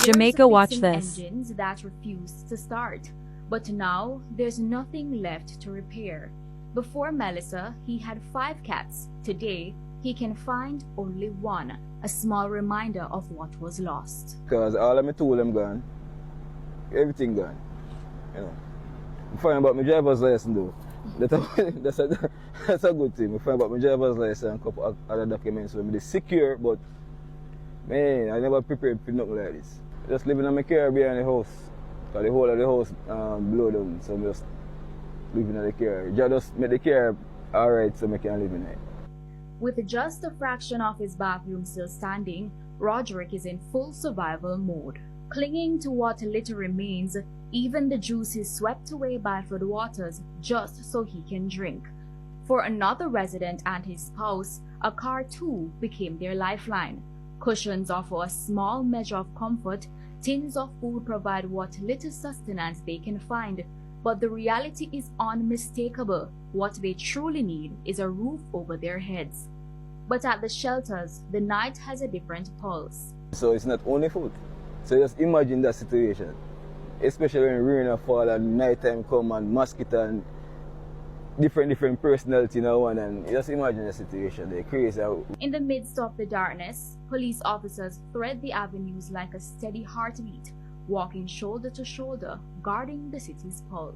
Jamaica Watch fixing This. engines that refused to start, but now there's nothing left to repair. Before Melissa, he had 5 cats. Today, he can find only 1, a small reminder of what was lost. Because all of my tools them gone, everything gone. You know, I find about my driver's license though. That's a good thing. I find about my driver's license and a couple of other documents. So I'm secure, but man, I never prepared for nothing like this. Just living in my car behind the house. Because the whole of the house blow down. So I'm just living in the car. Just make the car alright so I can live in it. With just a fraction of his bathroom still standing, Roderick is in full survival mode. Clinging to what little remains, even the juice is swept away by floodwaters just so he can drink. For another resident and his spouse, a car too became their lifeline. Cushions offer a small measure of comfort, tins of food provide what little sustenance they can find, but the reality is unmistakable. What they truly need is a roof over their heads. But at the shelters, the night has a different pulse. So it's not only food. So just imagine that situation. Especially when rain fall and nighttime come and mosquito and different personality in one, and just imagine the situation. They're crazy. In the midst of the darkness, police officers thread the avenues like a steady heartbeat, walking shoulder to shoulder, guarding the city's pulse.